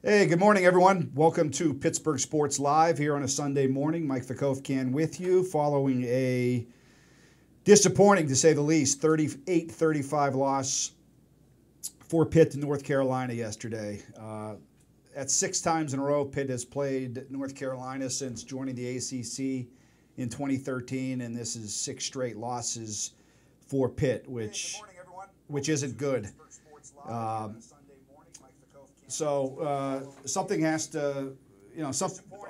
Hey, good morning, everyone. Welcome to Pittsburgh Sports Live here on a Sunday morning. Mike Vukovcan with you following a disappointing, to say the least, 38-35 loss for Pitt to North Carolina yesterday. That's 6 times in a row Pitt has played North Carolina since joining the ACC in 2013, and this is 6 straight losses for Pitt, which isn't good. So something has to,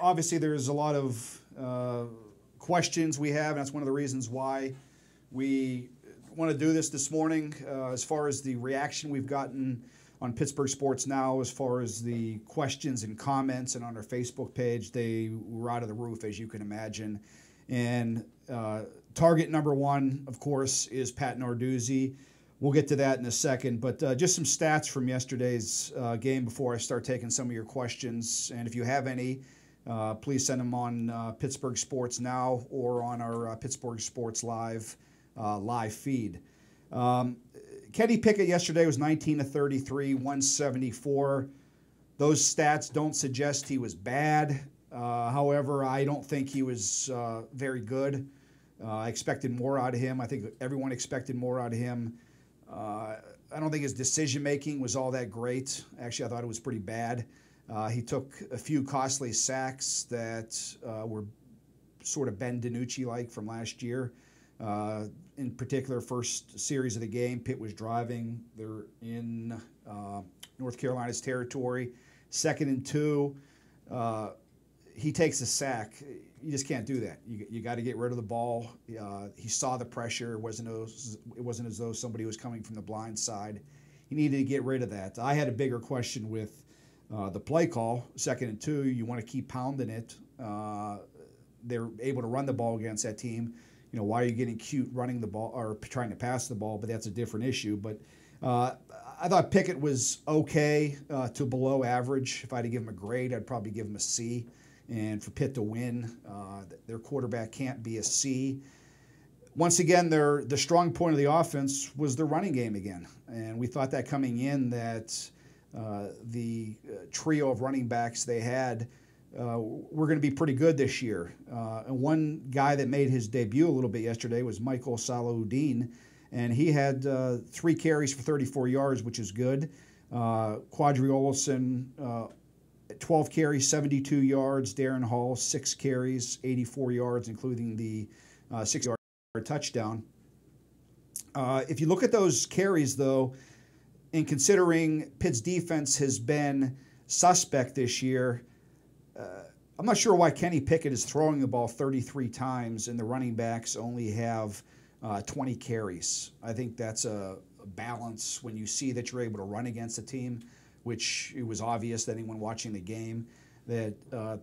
obviously there's a lot of questions we have, and that's one of the reasons why we want to do this morning. As far as the reaction we've gotten on Pittsburgh Sports Now, as far as the questions and comments, and on our Facebook page, they were out of the roof, as you can imagine. And target number one, of course, is Pat Narduzzi. We'll get to that in a second, but just some stats from yesterday's game before I start taking some of your questions. And if you have any, please send them on Pittsburgh Sports Now or on our Pittsburgh Sports Live feed. Kenny Pickett yesterday was 19 of 33, 174. Those stats don't suggest he was bad. However, I don't think he was very good. I expected more out of him. I think everyone expected more out of him. I don't think his decision-making was all that great. Actually, I thought it was pretty bad. He took a few costly sacks that were sort of Ben DiNucci-like from last year. In particular, first series of the game, Pitt was driving. They're in North Carolina's territory. 2nd and 2, he takes a sack. You just can't do that. You got to get rid of the ball. He saw the pressure. It wasn't as though somebody was coming from the blind side. He needed to get rid of that. I had a bigger question with the play call. 2nd and 2, you want to keep pounding it. They're able to run the ball against that team. Why are you getting cute running the ball or trying to pass the ball? But that's a different issue. But I thought Pickett was okay to below average. If I had to give him a grade, I'd probably give him a C. And for Pitt to win, their quarterback can't be a C. Once again, the strong point of the offense was the running game again. And we thought that coming in that the trio of running backs they had were going to be pretty good this year. And one guy that made his debut a little bit yesterday was Michael Salahuddin, and he had 3 carries for 34 yards, which is good. Quadri Olson, 12 carries, 72 yards. Darren Hall, 6 carries, 84 yards, including the 6-yard touchdown. If you look at those carries, though, and considering Pitt's defense has been suspect this year, I'm not sure why Kenny Pickett is throwing the ball 33 times and the running backs only have 20 carries. I think that's a balance when you see that you're able to run against a team, which it was obvious to anyone watching the game that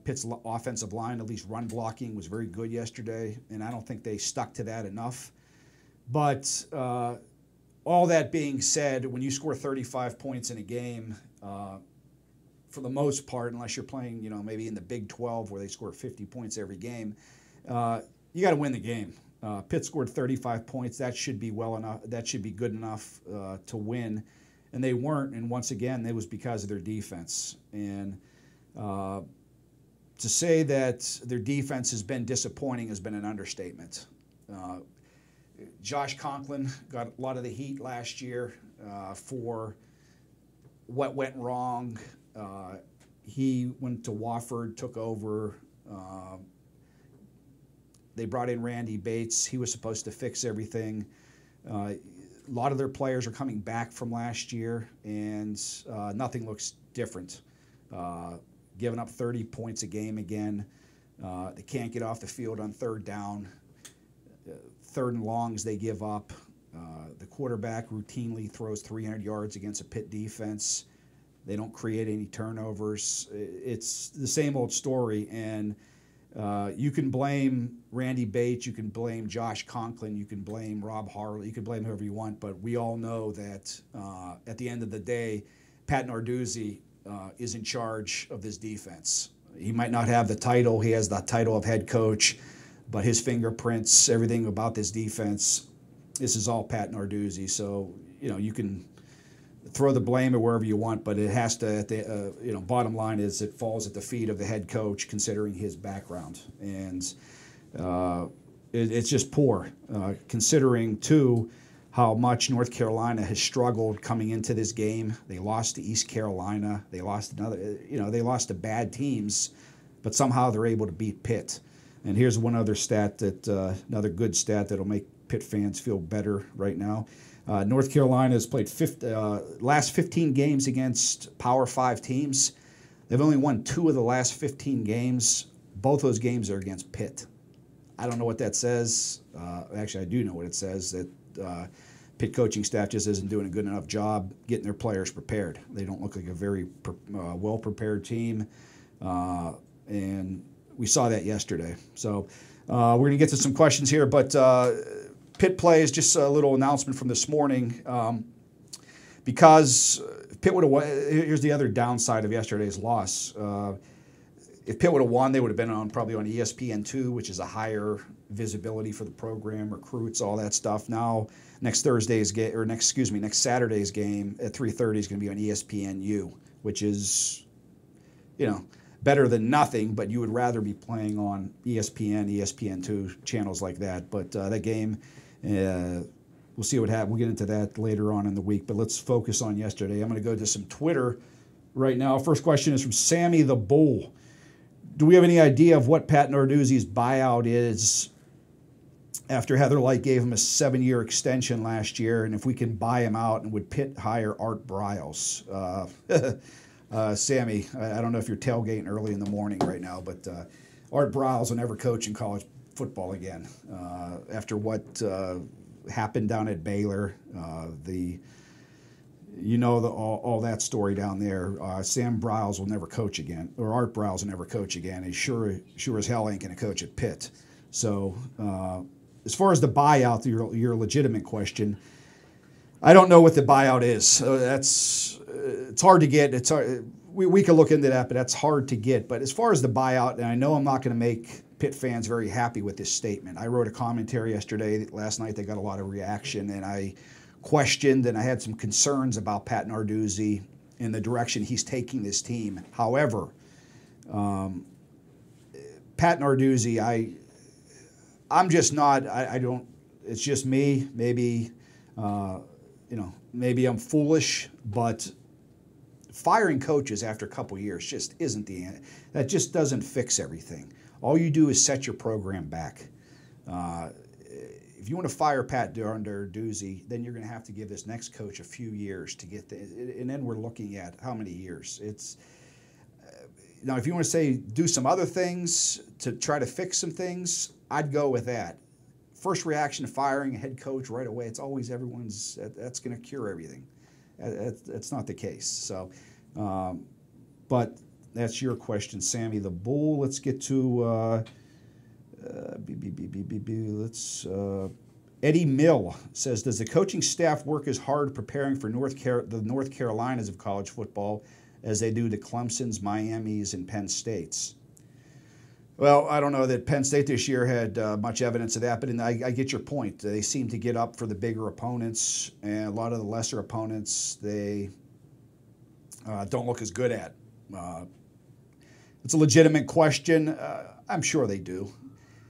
Pitt's offensive line, at least run blocking, was very good yesterday, and I don't think they stuck to that enough. But all that being said, when you score 35 points in a game, for the most part, unless you're playing, maybe in the Big 12 where they score 50 points every game, you got to win the game. Pitt scored 35 points. That should be well enough. That should be good enough to win. And they weren't, and once again, it was because of their defense. And to say that their defense has been disappointing has been an understatement. Josh Conklin got a lot of the heat last year for what went wrong. He went to Wofford, took over. They brought in Randy Bates. He was supposed to fix everything. A lot of their players are coming back from last year, and nothing looks different. Giving up 30 points a game again. They can't get off the field on 3rd down. 3rd and longs they give up. The quarterback routinely throws 300 yards against a Pitt defense. They don't create any turnovers. It's the same old story, and you can blame Randy Bates, you can blame Josh Conklin, you can blame Rob Harley, you can blame whoever you want, but we all know that at the end of the day, Pat Narduzzi is in charge of this defense. He might not have the title. He has the title of head coach, but his fingerprints, everything about this defense, this is all Pat Narduzzi. So, you can throw the blame or wherever you want, but it has to. At the bottom line is it falls at the feet of the head coach, considering his background, and it's just poor, considering too how much North Carolina has struggled coming into this game. They lost to East Carolina. They lost they lost to bad teams, but somehow they're able to beat Pitt. And here's one other stat another good stat that'll make Pitt fans feel better right now. North Carolina has played last 15 games against Power 5 teams. They've only won 2 of the last 15 games. Both those games are against Pitt. I don't know what that says. Actually, I do know what it says, that Pitt coaching staff just isn't doing a good enough job getting their players prepared. They don't look like a very well-prepared team, and we saw that yesterday. So we're going to get to some questions here, but Pitt plays, just a little announcement from this morning. Because Pitt would have won, here's the other downside of yesterday's loss. If Pitt would have won, they would have been probably on ESPN2, which is a higher visibility for the program, recruits, all that stuff. Now, next Saturday's game at 3:30 is going to be on ESPNU, which is, better than nothing, but you would rather be playing on ESPN, ESPN2 channels like that. But that game, we'll see what happens. We'll get into that later on in the week, but let's focus on yesterday. I'm going to go to some Twitter right now. First question is from Sammy the Bull. Do we have any idea of what Pat Narduzzi's buyout is after Heather Light gave him a 7-year extension last year, and if we can buy him out, and would Pitt hire Art Briles? Sammy, I don't know if you're tailgating early in the morning right now, but Art Briles will never coach in college football again. After what happened down at Baylor, all that story down there. Sam Briles will never coach again, or Art Briles will never coach again. He sure as hell ain't going to coach at Pitt. So as far as the buyout, your legitimate question, I don't know what the buyout is. It's hard to get. We can look into that, but that's hard to get. But as far as the buyout, and I know I'm not going to make Pitt fans very happy with this statement. I wrote a commentary last night that got a lot of reaction, and I questioned and I had some concerns about Pat Narduzzi and the direction he's taking this team. However, Pat Narduzzi, I'm just not. I don't. It's just me. Maybe maybe I'm foolish, but firing coaches after a couple years just isn't the end. That just doesn't fix everything. All you do is set your program back. If you want to fire Pat Narduzzi, then you're going to have to give this next coach a few years to get and then we're looking at how many years. It's now, if you want to say do some other things to try to fix some things, I'd go with that. First reaction to firing a head coach right away, it's always that's going to cure everything. That's not the case. So, but that's your question, Sammy the Bull. Let's get to Eddie Mill says, does the coaching staff work as hard preparing for the North Carolinas of college football as they do the Clemsons, Miamis, and Penn States? Well, I don't know that Penn State this year had much evidence of that, but I get your point. They seem to get up for the bigger opponents, and a lot of the lesser opponents they don't look as good at. It's a legitimate question. I'm sure they do.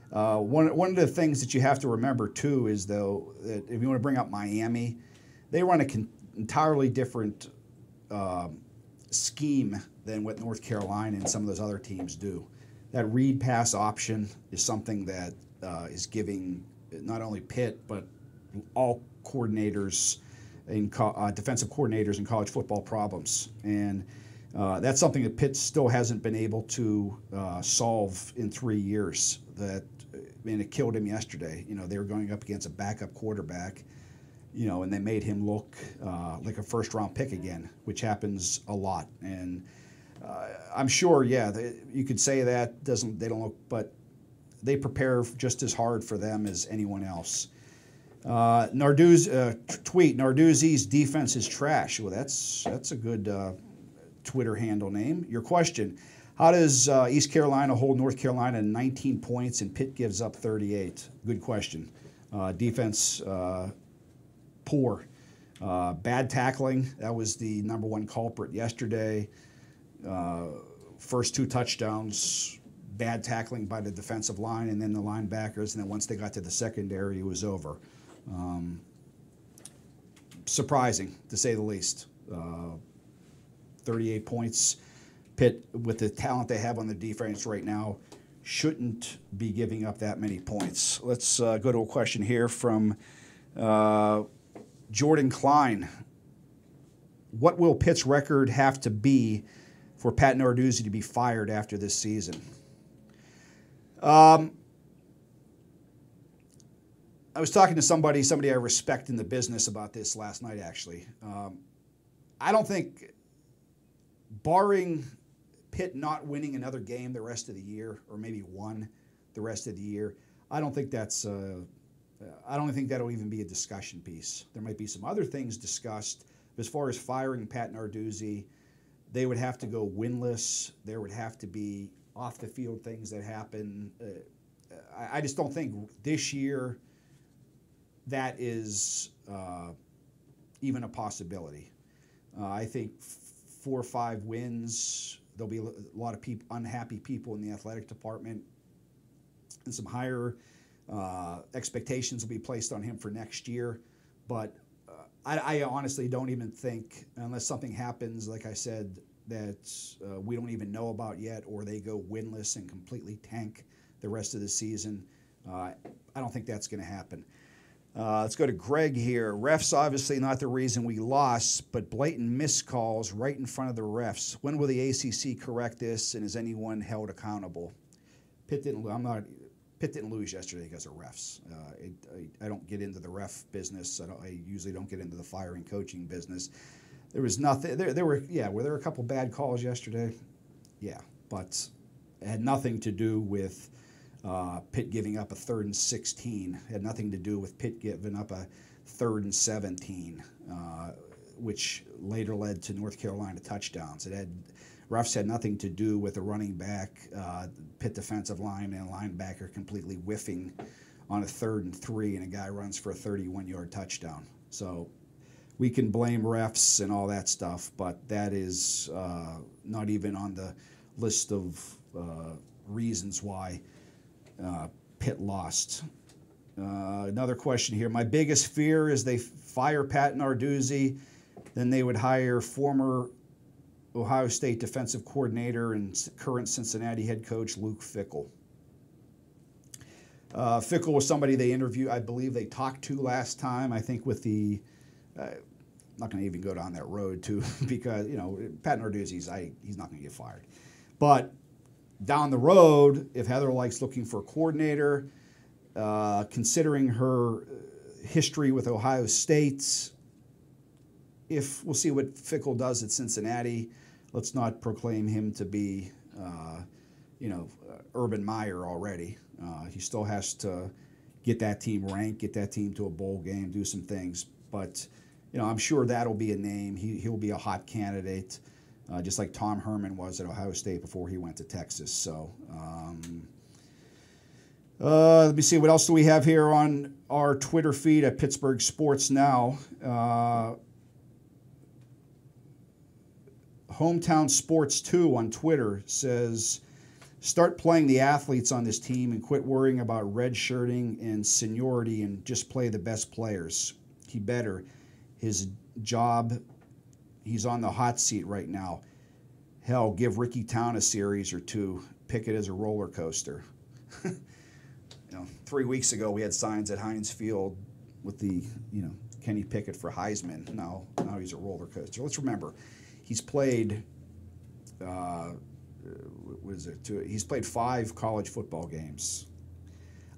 One of the things that you have to remember, too, is, though, that if you want to bring up Miami, they run an entirely different scheme than what North Carolina and some of those other teams do. That read pass option is something that is giving not only Pitt, but all coordinators, defensive coordinators in college football problems. And that's something that Pitt still hasn't been able to solve in 3 years. It killed him yesterday. They were going up against a backup quarterback, and they made him look like a first-round pick again, which happens a lot. And I'm sure, you could say that they don't look, but they prepare just as hard for them as anyone else. Narduzzi's defense is trash. Well, that's a good Twitter handle name. Your question: how does East Carolina hold North Carolina in 19 points and Pitt gives up 38? Good question. Defense poor. Bad tackling, that was the number one culprit yesterday. First 2 touchdowns, bad tackling by the defensive line and then the linebackers, and then once they got to the secondary, it was over. Surprising, to say the least. 38 points. Pitt, with the talent they have on the defense right now, shouldn't be giving up that many points. Let's go to a question here from Jordan Klein. What will Pitt's record have to be for Pat Narduzzi to be fired after this season? I was talking to somebody I respect in the business about this last night, actually. I don't think, barring Pitt not winning another game the rest of the year, or maybe one the rest of the year, I don't think that's. I don't think that'll even be a discussion piece. There might be some other things discussed. But as far as firing Pat Narduzzi, they would have to go winless. There would have to be off the field things that happen. I just don't think this year that is even a possibility. I think 4 or 5 wins. There'll be a lot of unhappy people in the athletic department, and some higher expectations will be placed on him for next year. But I honestly don't even think, unless something happens, like I said, that we don't even know about yet, or they go winless and completely tank the rest of the season, I don't think that's going to happen. Let's go to Greg here. Refs obviously not the reason we lost, but blatant miscalls right in front of the refs. When will the ACC correct this, and is anyone held accountable? Pitt didn't lose yesterday because of refs. I don't get into the ref business. I usually don't get into the firing coaching business. There was nothing. Were there a couple bad calls yesterday? Yeah, but it had nothing to do with Pitt giving up a 3rd and 16. It had nothing to do with Pitt giving up a 3rd and 17, which later led to North Carolina touchdowns. Refs had nothing to do with a running back, Pitt defensive line, and a linebacker completely whiffing on a 3rd and 3, and a guy runs for a 31-yard touchdown. So we can blame refs and all that stuff, but that is not even on the list of reasons why Pitt lost. Another question here. My biggest fear is they fire Pat Narduzzi, then they would hire former Ohio State defensive coordinator and current Cincinnati head coach Luke Fickell. Fickell was somebody they interviewed, I believe they talked to last time, I think with the, I'm not going to even go down that road too, because, Pat Narduzzi's, he's not going to get fired. But down the road, if Heather likes looking for a coordinator, considering her history with Ohio State, we'll see what Fickell does at Cincinnati. Let's not proclaim him to be, Urban Meyer already. He still has to get that team ranked, get that team to a bowl game, do some things. But, I'm sure that'll be a name. He'll be a hot candidate, just like Tom Herman was at Ohio State before he went to Texas. So, let me see. What else do we have here on our Twitter feed at Pittsburgh Sports Now? Hometown Sports 2 on Twitter says, start playing the athletes on this team and quit worrying about redshirting and seniority and just play the best players. He better. His job, he's on the hot seat right now. Hell, give Ricky Town a series or 2. Pick it as a roller coaster. 3 weeks ago we had signs at Heinz Field with the, Kenny Pickett for Heisman. Now he's a roller coaster. Let's remember, he's played, he's played 5 college football games.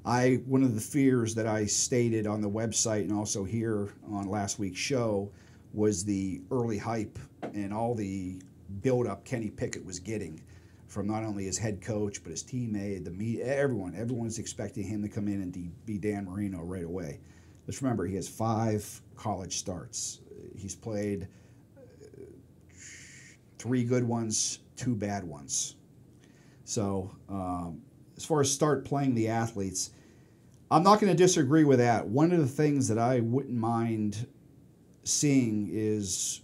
One of the fears that I stated on the website and also here on last week's show was the early hype and all the build-up Kenny Pickett was getting from not only his head coach, but his teammate, the media, everyone. Everyone's expecting him to come in and be Dan Marino right away. Let's remember, he has 5 college starts. He's played 3 good ones, 2 bad ones. So as far as start playing the athletes, I'm not going to disagree with that. One of the things that I wouldn't mind seeing is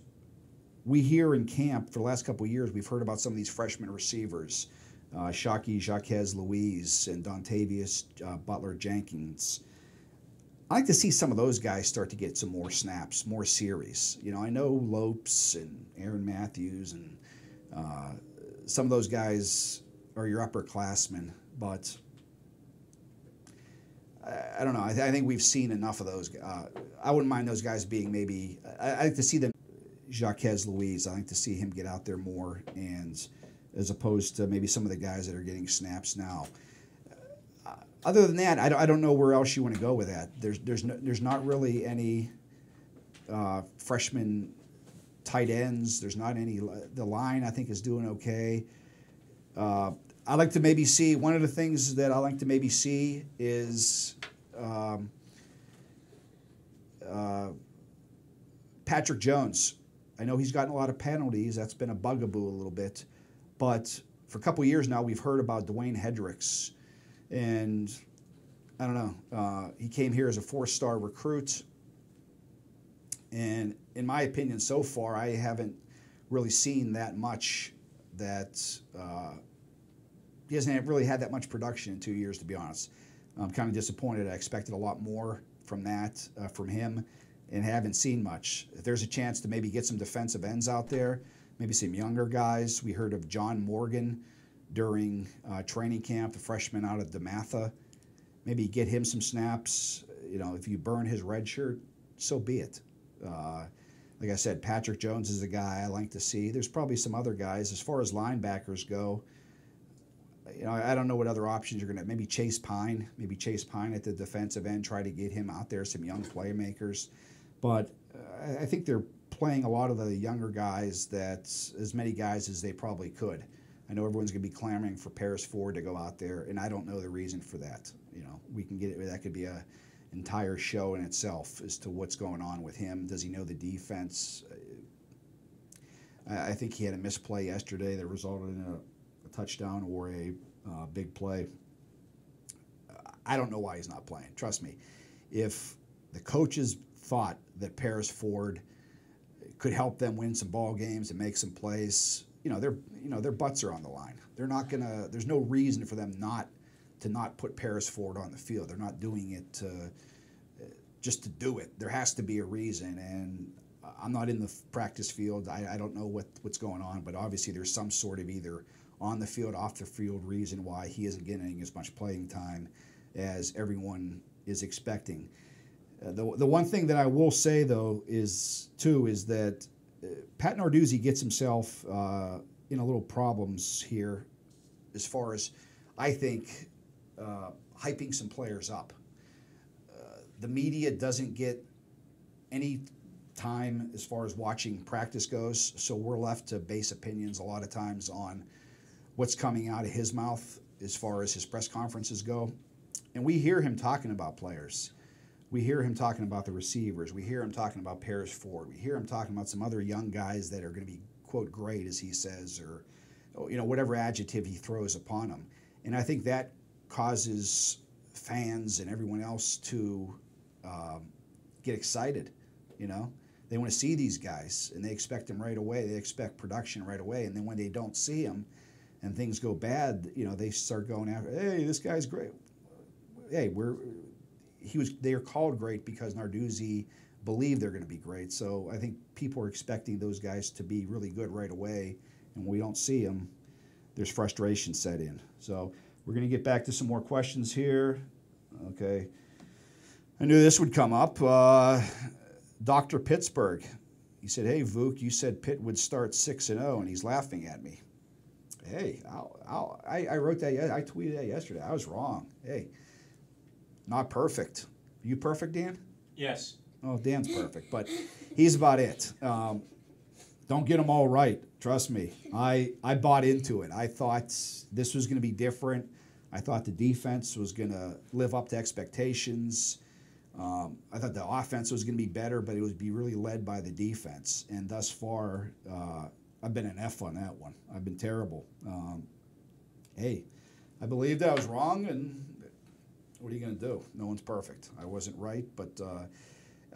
we hear in camp for the last couple of years, we've heard about some of these freshman receivers, Shockey, Jaquez Louise, and Dontavius Butler-Jenkins. I like to see some of those guys start to get some more snaps, more series. You know, I know Lopes and Aaron Matthews and some of those guys are your upperclassmen, but I don't know. I think we've seen enough of those. I wouldn't mind those guys being maybe. I like to see them. Jaquez Louise. I like to see him get out there more, and as opposed to maybe some of the guys that are getting snaps now. Other than that, I don't know where else you want to go with that. There's not really any freshman tight ends. There's not any. The line I think is doing okay. I like to maybe see one of the things that I like to maybe see is Patrick Jones. I know he's gotten a lot of penalties. That's been a bugaboo a little bit, but for a couple of years now, we've heard about Dwayne Hendricks, and I don't know. He came here as a 4-star recruit, and in my opinion, so far, I haven't really seen that much. That he hasn't really had that much production in 2 years, to be honest. I'm kind of disappointed. I expected a lot more from that, from him, and haven't seen much. If there's a chance to maybe get some defensive ends out there, maybe some younger guys. We heard of John Morgan during training camp, the freshman out of DeMatha. Maybe get him some snaps. You know, if you burn his red shirt, so be it. Like I said, Patrick Jones is a guy I like to see. There's probably some other guys. As far as linebackers go, you know, I don't know what other options you're going to. Maybe Chase Pine at the defensive end, try to get him out there, some young playmakers. But I think they're playing a lot of the younger guys, that's as many guys as they probably could. I know everyone's going to be clamoring for Paris Ford to go out there, and I don't know the reason for that. You know, we can get it. That could be a entire show in itself as to what's going on with him. Does he know the defense? I think he had a misplay yesterday that resulted in a touchdown or a big play. I don't know why he's not playing. Trust me. If the coaches thought that Paris Ford could help them win some ball games and make some plays, their butts are on the line. They're not gonna. There's no reason for them not put Paris Ford on the field. They're not doing it just to do it. There has to be a reason, and I'm not in the practice field. I don't know what's going on, but obviously there's some sort of either on the field, off the field reason why he isn't getting as much playing time as everyone is expecting. The one thing that I will say though is that Pat Narduzzi gets himself in a little problems here, as far as I think hyping some players up. The media doesn't get any time as far as watching practice goes, so we're left to base opinions a lot of times on what's coming out of his mouth as far as his press conferences go. And we hear him talking about players. We hear him talking about the receivers. We hear him talking about Paris Ford. We hear him talking about some other young guys that are going to be, quote, great, as he says, or whatever adjective he throws upon them. And I think that causes fans and everyone else to get excited. They want to see these guys, and they expect them right away. They expect production right away. And then when they don't see them and things go bad, they start going after, hey, this guy's great. Hey, they are called great because Narduzzi believed they're going to be great. So I think people are expecting those guys to be really good right away, and when we don't see them, there's frustration set in. So we're going to get back to some more questions here. Okay. I knew this would come up. Dr. Pittsburgh, he said, hey, Vuk, you said Pitt would start 6-0, and he's laughing at me. Hey, I wrote that. I tweeted that yesterday. I was wrong. Hey. Not perfect. You perfect, Dan? Yes. Oh, Dan's perfect, but he's about it. Don't get them all right. Trust me. I bought into it. I thought this was going to be different. I thought the defense was going to live up to expectations. I thought the offense was going to be better, but it would be really led by the defense. And thus far, I've been an F on that one. I've been terrible. Hey, I believed I was wrong, and what are you going to do? No one's perfect. I wasn't right, but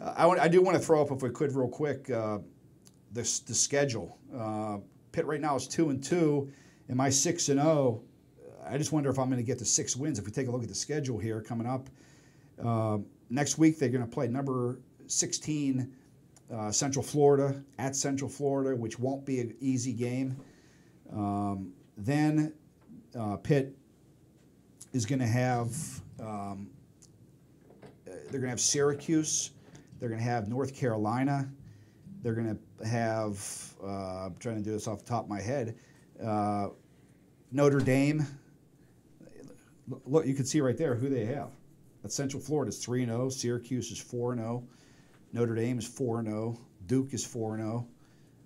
I do want to throw up, if we could, real quick, the schedule. Pitt right now is 2-2, and my 6-0. I just wonder if I'm going to get to 6 wins. If we take a look at the schedule here coming up, next week they're going to play number 16 Central Florida at Central Florida, which won't be an easy game. Then Pitt is going to have they're going to have Syracuse. They're going to have North Carolina. They're going to have I'm trying to do this off the top of my head. Notre Dame. Look, you can see right there who they have. At Central Florida is 3-0. Syracuse is 4-0. Notre Dame is 4-0. Duke is 4-0.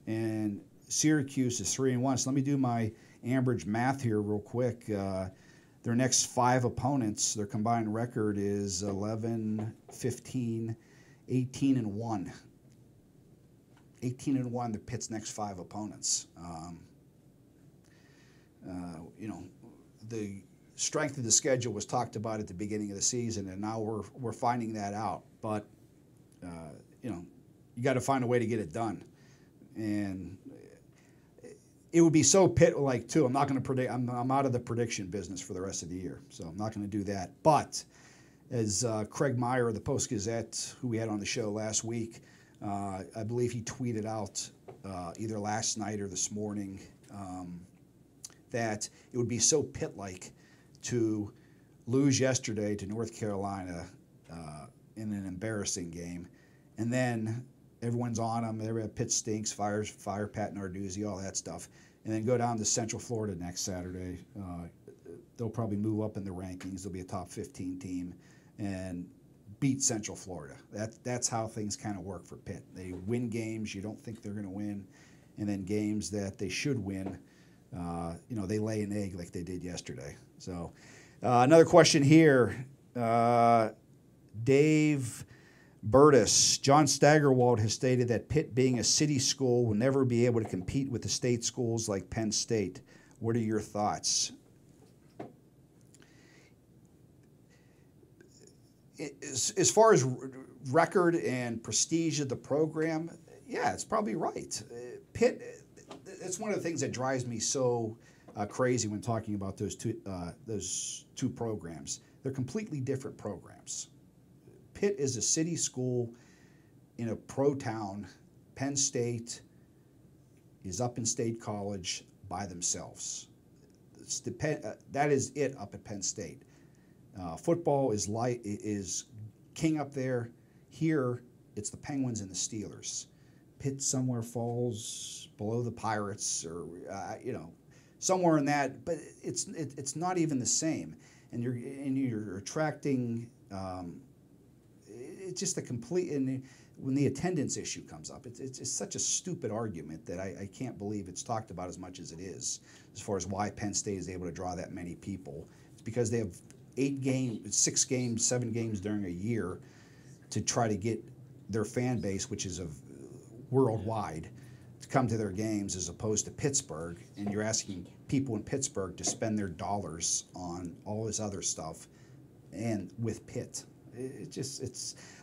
And Syracuse is 3-1. So let me do my Ambridge math here real quick. Their next 5 opponents, their combined record is 11, 15, 18-1. 18-1, the Pitt's next 5 opponents. The strength of the schedule was talked about at the beginning of the season, and now we're finding that out. But you got to find a way to get it done, and it would be so Pitt-like too. I'm not going to predict. I'm out of the prediction business for the rest of the year, so I'm not going to do that. But as Craig Meyer of the Post-Gazette, who we had on the show last week, I believe he tweeted out either last night or this morning that it would be so Pitt-like to lose yesterday to North Carolina in an embarrassing game, and then everyone's on them. Everybody, Pitt stinks, fire Pat Narduzzi, all that stuff, and then go down to Central Florida next Saturday. They'll probably move up in the rankings. They'll be a top 15 team and beat Central Florida. That's how things kind of work for Pitt. They win games you don't think they're going to win, and then games that they should win, they lay an egg like they did yesterday. So another question here. Dave Burtis. John Steigerwald has stated that Pitt, being a city school, will never be able to compete with the state schools like Penn State. What are your thoughts? As far as record and prestige of the program, yeah, it's probably right. Pitt, it's one of the things that drives me so crazy when talking about those two programs. They're completely different programs. Pitt is a city school in a pro town. Penn State is up in State College by themselves. That is it up at Penn State. Football is king up there. Here, it's the Penguins and the Steelers. Pitt somewhere falls below the Pirates, or somewhere in that. But it's not even the same. And you're attracting. It's just a complete. And when the attendance issue comes up, it's such a stupid argument that I can't believe it's talked about as much as it is. As far as why Penn State is able to draw that many people, it's because they have 6 games, 7 games during a year to try to get their fan base, which is worldwide, to come to their games, as opposed to Pittsburgh. And you're asking people in Pittsburgh to spend their dollars on all this other stuff, and with Pitt,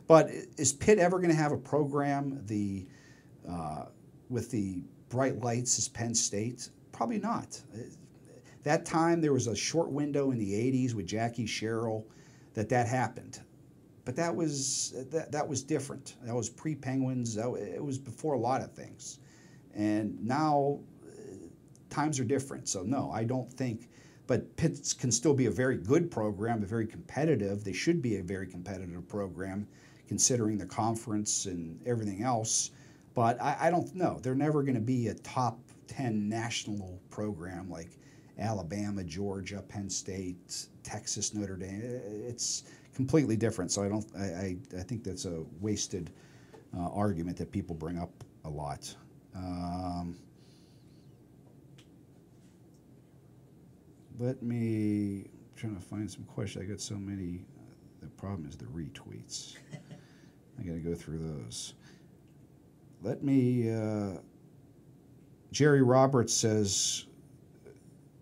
But is Pitt ever going to have a program with the bright lights as Penn State? Probably not. That time there was a short window in the 80s with Jackie Sherrill that happened. But that was different. That was pre-Penguins. It was before a lot of things. And now times are different. So no, I don't think. But Pitt can still be a very good program, very competitive. They should be a very competitive program, considering the conference and everything else. But I don't know. They're never going to be a top 10 national program like Alabama, Georgia, Penn State, Texas, Notre Dame. It's completely different. So I think that's a wasted argument that people bring up a lot. I'm trying to find some questions. I got so many. The problem is the retweets. I got to go through those. Jerry Roberts says,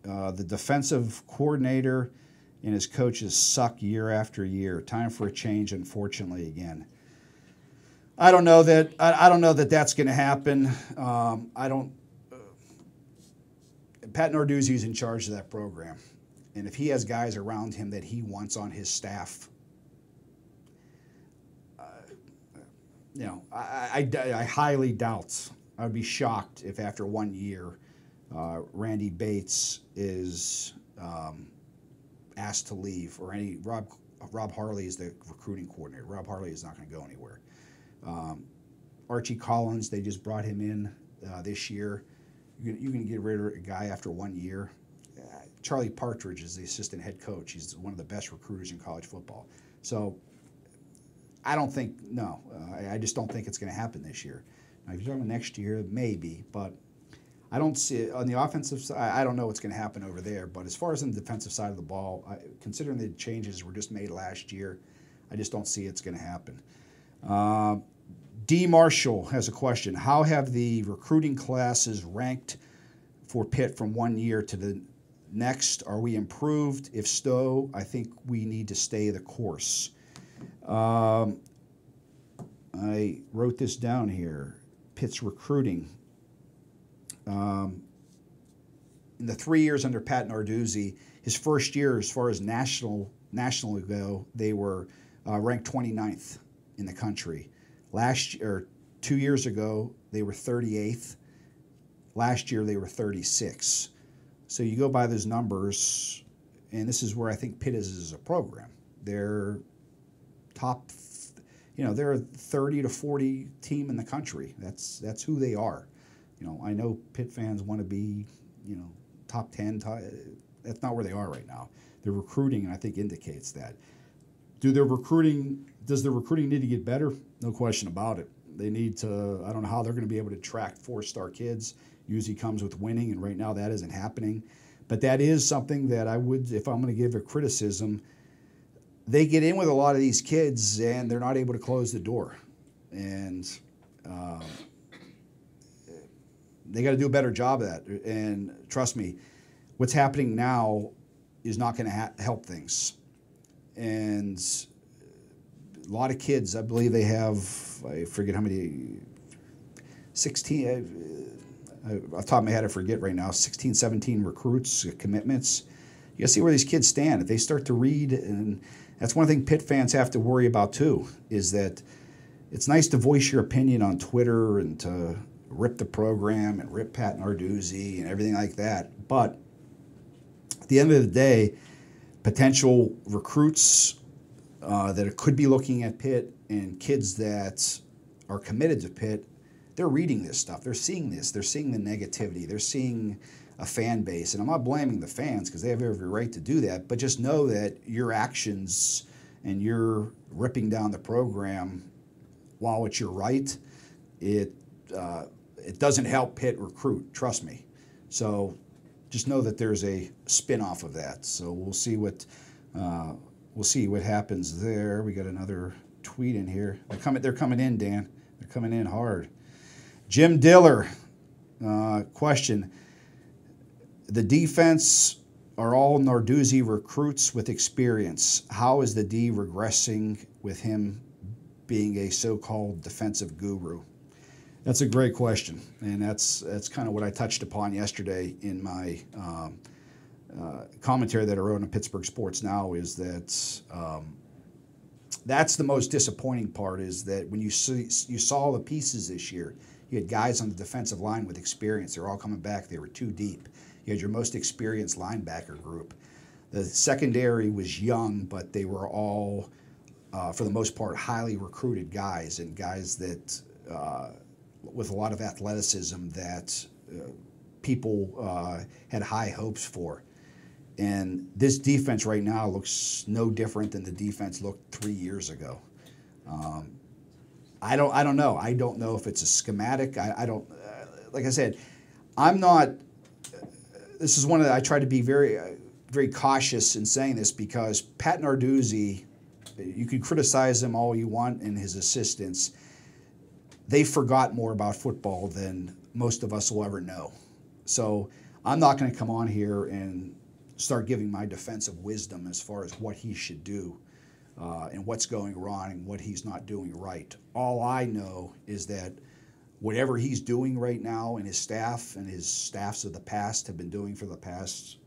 the defensive coordinator and his coaches suck year after year. Time for a change, unfortunately, again. I don't know that I don't know that that's going to happen. I don't. Pat Narduzzi is in charge of that program, and if he has guys around him that he wants on his staff, I highly doubt. I would be shocked if after 1 year, Randy Bates is asked to leave, or Rob Harley is the recruiting coordinator. Rob Harley is not going to go anywhere. Archie Collins, they just brought him in this year. You can get rid of a guy after 1 year. Charlie Partridge is the assistant head coach. He's one of the best recruiters in college football. So I don't think, no, I just don't think it's going to happen this year. Now, if you're talking next year, maybe, but I don't see it. On the offensive side, I don't know what's going to happen over there. But as far as on the defensive side of the ball, considering the changes were just made last year, I just don't see it's going to happen. D. Marshall has a question. How have the recruiting classes ranked for Pitt from 1 year to the next? Are we improved? If so, I think we need to stay the course. I wrote this down here. Pitt's recruiting. In the 3 years under Pat Narduzzi, his first year as far as nationally go, they were ranked 29th in the country. 2 years ago, they were 38th. Last year, they were 36. So you go by those numbers, and this is where I think Pitt is as a program. They're top, they're a 30 to 40 team in the country. That's who they are. I know Pitt fans want to be, top 10. That's not where they are right now. Their recruiting, and I think, indicates that. Does their recruiting need to get better? No question about it. They need to, I don't know how they're going to be able to attract 4-star kids. Usually comes with winning, and right now that isn't happening. But that is something that I would, if I'm going to give a criticism, they get in with a lot of these kids and they're not able to close the door. And they got to do a better job of that. And trust me, what's happening now is not going to help things. And a lot of kids, I believe they have, I forget how many, 16, off the top of my head I forget right now, 16, 17 recruits, commitments. You got to see where these kids stand. If they start to read, and that's one thing Pitt fans have to worry about too, is that it's nice to voice your opinion on Twitter and to rip the program and rip Pat Narduzzi and everything like that. But at the end of the day, potential recruits that could be looking at Pitt and kids that are committed to Pitt, they're reading this stuff. They're seeing this. They're seeing the negativity. They're seeing a fan base. And I'm not blaming the fans because they have every right to do that. But just know that your actions and your ripping down the program, while it's your right, it doesn't help Pitt recruit. Trust me. So just know that there's a spin-off of that. So we'll see what happens there. We got another tweet in here. They're coming in, Dan. They're coming in hard. Jim Diller, question. The defense are all Narduzzi recruits with experience. How is the D regressing with him being a so-called defensive guru? That's a great question, and that's kind of what I touched upon yesterday in my commentary that I wrote on Pittsburgh Sports Now. Is that that's the most disappointing part, is that when you saw the pieces this year, you had guys on the defensive line with experience. They're all coming back. They were too deep. You had your most experienced linebacker group. The secondary was young, but they were all, for the most part, highly recruited guys, and guys that with a lot of athleticism that people had high hopes for. And this defense right now looks no different than the defense looked 3 years ago. I don't know. I don't know if it's a schematic. I don't. Like I said, I'm not. This is one that I try to be very, very cautious in saying this, because Pat Narduzzi, you can criticize him all you want and his assistants. They forgot more about football than most of us will ever know. So I'm not going to come on here and start giving my defensive wisdom as far as what he should do. and what's going wrong and what he's not doing right. All I know is that whatever he's doing right now, and his staffs of the past have been doing for the past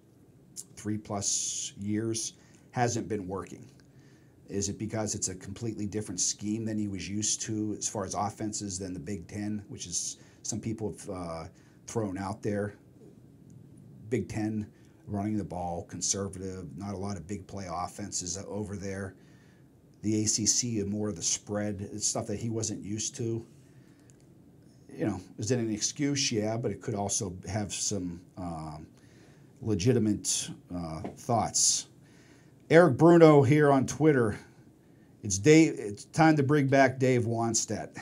3+ years, hasn't been working. Is it because it's a completely different scheme than he was used to as far as offenses than the Big Ten, which is some people have thrown out there? Big Ten, running the ball, conservative, not a lot of big play offenses over there. The ACC, more of the spread, it's stuff that he wasn't used to. You know, is it an excuse? Yeah, but it could also have some legitimate thoughts. Eric Bruno here on Twitter. It's time to bring back Dave Wannstedt.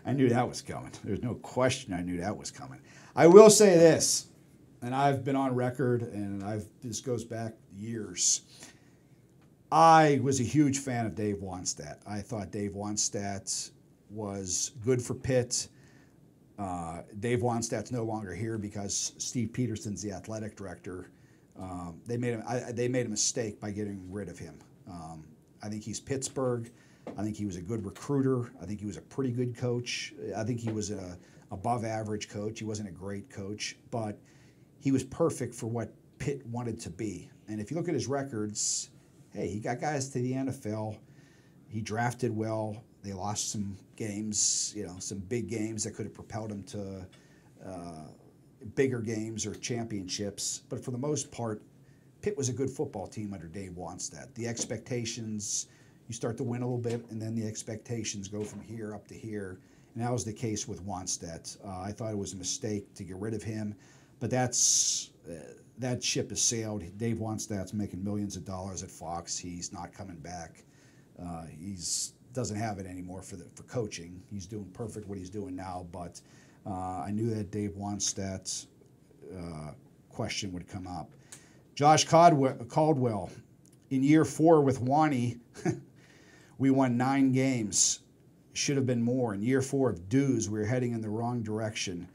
I knew that was coming. There's no question I knew that was coming. I will say this, and I've been on record, and this goes back years. I was a huge fan of Dave Wannstedt. I thought Dave Wannstedt was good for Pitt. Dave Wannstedt's no longer here because Steve Peterson's the athletic director. They made a mistake by getting rid of him. I think he's Pittsburgh. I think he was a good recruiter. I think he was a pretty good coach. I think he was a above average coach. He wasn't a great coach, but he was perfect for what Pitt wanted to be. And if you look at his records, hey, he got guys to the NFL. He drafted well. They lost some games, some big games that could have propelled him to bigger games or championships. But for the most part, Pitt was a good football team under Dave Wannstedt. The expectations, you start to win a little bit, and then the expectations go from here up to here. And that was the case with Wannstedt. I thought it was a mistake to get rid of him, but that ship has sailed. Dave Wannstedt's making millions of dollars at Fox. He's not coming back. Doesn't have it anymore for coaching. He's doing perfect what he's doing now, but I knew that Dave Wannstedt's question would come up. Josh Caldwell, in year 4 with Wani, we won 9 games. Should have been more. In year 4 of Dues, we were heading in the wrong direction.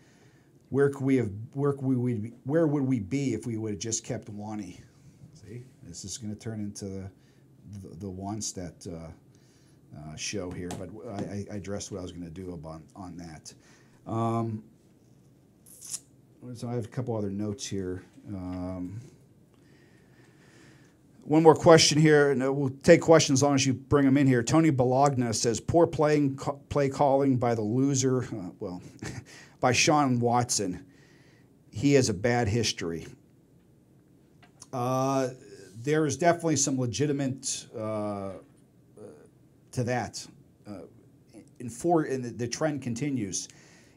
Where would we be if we would have just kept Wani? See, this is going to turn into the Wannstedt show here, but I addressed what I was going to do on that. So I have a couple other notes here. One more question here, and we'll take questions as long as you bring them in here. Tony Bologna says, poor play calling by the loser, by Sean Watson. He has a bad history. There is definitely some legitimate to that. The trend continues.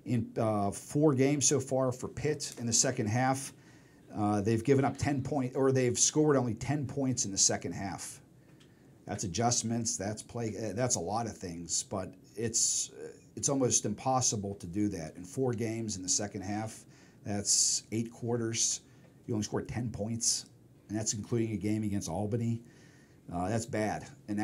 In 4 games so far for Pitt in the second half, they've given up 10 points, or they've scored only 10 points in the second half. That's adjustments, that's play, that's a lot of things, but it's almost impossible to do that. In 4 games in the second half, that's 8 quarters. You only scored 10 points, and that's including a game against Albany. That's bad. And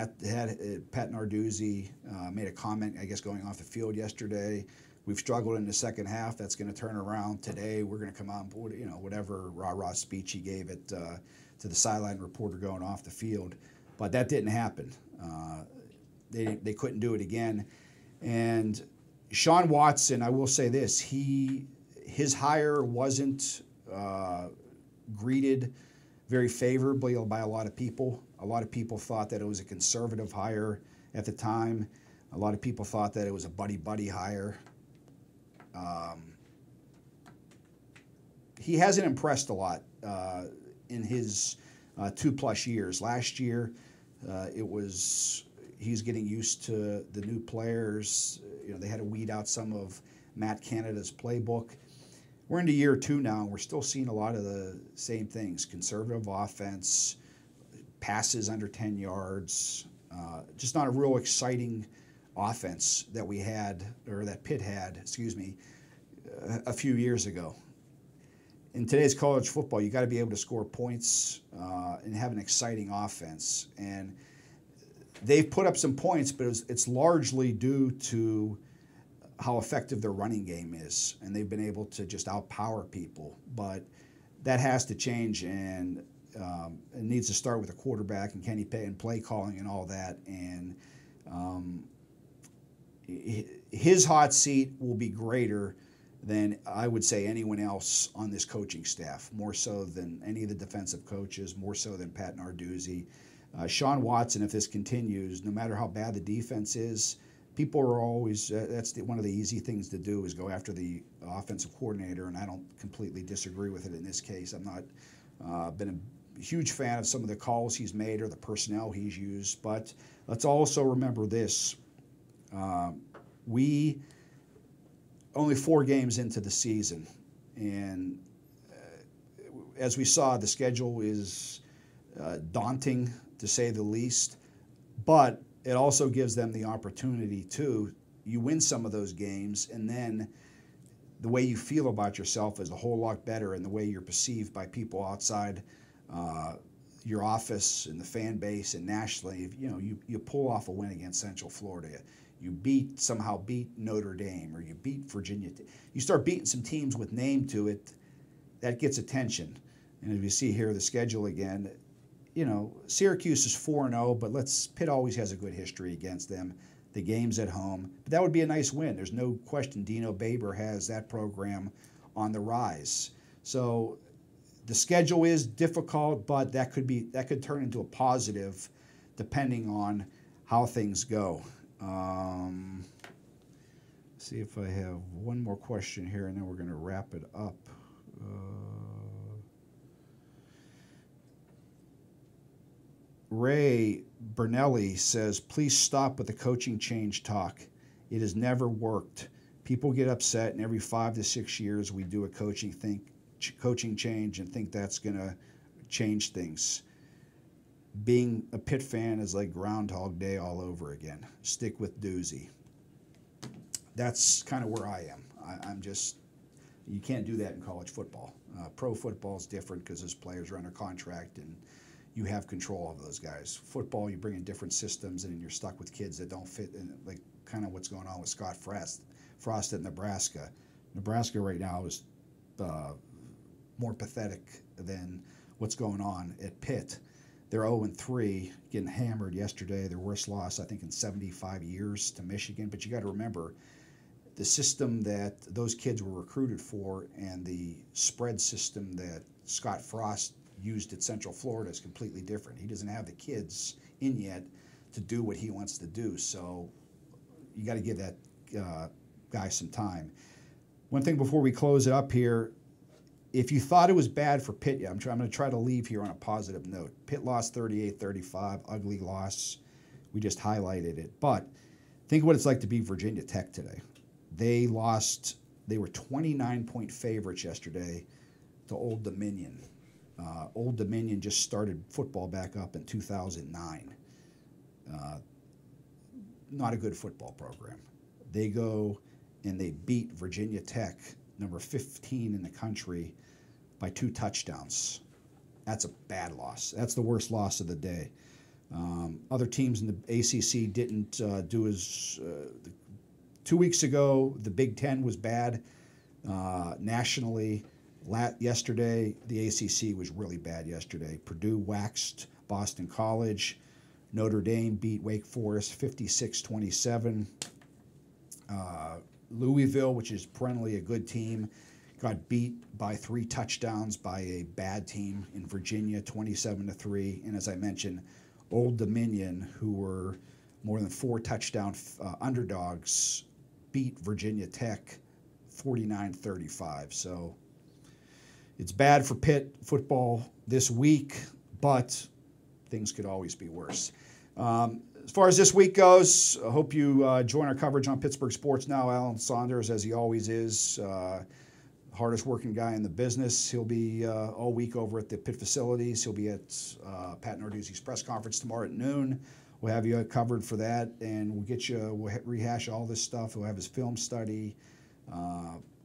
Pat Narduzzi made a comment, I guess, going off the field yesterday. We've struggled in the second half. That's going to turn around today. We're going to come out and whatever rah-rah speech he gave it to the sideline reporter going off the field. But that didn't happen. They couldn't do it again. And Sean Watson, I will say this, his hire wasn't greeted very favorably by a lot of people. A lot of people thought that it was a conservative hire at the time. A lot of people thought that it was a buddy-buddy hire. He hasn't impressed a lot in his 2+ years. Last year, he's getting used to the new players. They had to weed out some of Matt Canada's playbook. We're into year 2 now, and we're still seeing a lot of the same things. Conservative offense, passes under 10 yards, just not a real exciting offense that we had, or that Pitt had, a few years ago. In today's college football, you got to be able to score points and have an exciting offense. And they've put up some points, but it's largely due to how effective their running game is, and they've been able to just outpower people. But that has to change, and it needs to start with a quarterback and Kenny Pay and play calling and all that. And his hot seat will be greater than I would say anyone else on this coaching staff, more so than any of the defensive coaches, more so than Pat Narduzzi. Sean Watson, if this continues, no matter how bad the defense is, people are always, one of the easy things to do is go after the offensive coordinator, and I don't completely disagree with it in this case. I'm not been a huge fan of some of the calls he's made or the personnel he's used, but let's also remember this. We only 4 games into the season, and as we saw, the schedule is daunting to say the least, but it also gives them the opportunity to, you win some of those games, and then the way you feel about yourself is a whole lot better, and the way you're perceived by people outside your office and the fan base and nationally. You pull off a win against Central Florida. You somehow beat Notre Dame, or you beat Virginia. You start beating some teams with name to it, that gets attention. And as we see here, the schedule again, Syracuse is 4-0, but Pitt always has a good history against them. The game's at home. But that would be a nice win. There's no question Dino Baber has that program on the rise. So the schedule is difficult, but that could turn into a positive depending on how things go. See if I have one more question here, and then we're going to wrap it up. Ray Bernelli says, please stop with the coaching change talk. It has never worked. People get upset, and every 5 to 6 years we do a coaching change and think that's going to change things. Being a Pitt fan is like Groundhog Day all over again. Stick with Doozy. That's kind of where I am. I'm just, you can't do that in college football. Pro football is different because those players are under contract and you have control of those guys. Football, you bring in different systems and you're stuck with kids that don't fit in, like kind of what's going on with Scott Frost at Nebraska. Nebraska right now is more pathetic than what's going on at Pitt. They're 0-3, getting hammered yesterday. Their worst loss, I think, in 75 years to Michigan. But you got to remember, the system that those kids were recruited for and the spread system that Scott Frost used at Central Florida is completely different. He doesn't have the kids in yet to do what he wants to do. So you got to give that guy some time. One thing before we close it up here, if you thought it was bad for Pitt, I'm going to try to leave here on a positive note. Pitt lost 38-35, ugly loss. We just highlighted it. But think of what it's like to beat Virginia Tech today. They were 29-point favorites yesterday to Old Dominion. Old Dominion just started football back up in 2009. Not a good football program. They go and they beat Virginia Tech, number 15 in the country, by 2 touchdowns. That's a bad loss. That's the worst loss of the day. Other teams in the ACC didn't do as... 2 weeks ago, the Big Ten was bad nationally. Yesterday, the ACC was really bad yesterday. Purdue waxed Boston College. Notre Dame beat Wake Forest 56-27. Louisville, which is perennially a good team, got beat by 3 touchdowns by a bad team in Virginia, 27-3. And as I mentioned, Old Dominion, who were more than 4 touchdown underdogs, beat Virginia Tech 49-35. So it's bad for Pitt football this week, but things could always be worse. As far as this week goes, I hope you join our coverage on Pittsburgh Sports Now. Alan Saunders, as he always is, hardest working guy in the business. He'll be all week over at the Pitt facilities. He'll be at Pat Narduzzi's press conference tomorrow at noon. We'll have you covered for that, and we'll rehash all this stuff. We'll have his film study,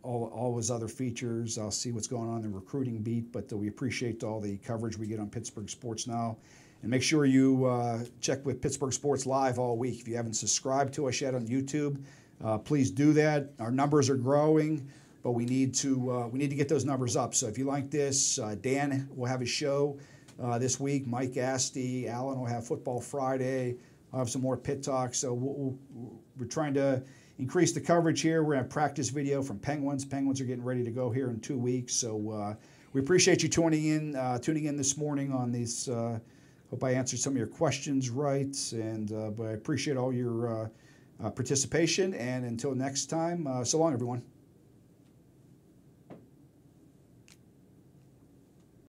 all his other features. I'll see what's going on in the recruiting beat, but we appreciate all the coverage we get on Pittsburgh Sports Now. And make sure you check with Pittsburgh Sports Live all week. If you haven't subscribed to us yet on YouTube, please do that. Our numbers are growing, but we need to get those numbers up. So if you like this, Dan will have his show this week. Mike Asti, Alan will have Football Friday. I'll have some more Pitt talk. So we're trying to increase the coverage here. We're going to have practice video from Penguins. Penguins are getting ready to go here in 2 weeks. So we appreciate you tuning in this morning on these. Hope I answered some of your questions right. But I appreciate all your participation. And until next time, so long, everyone.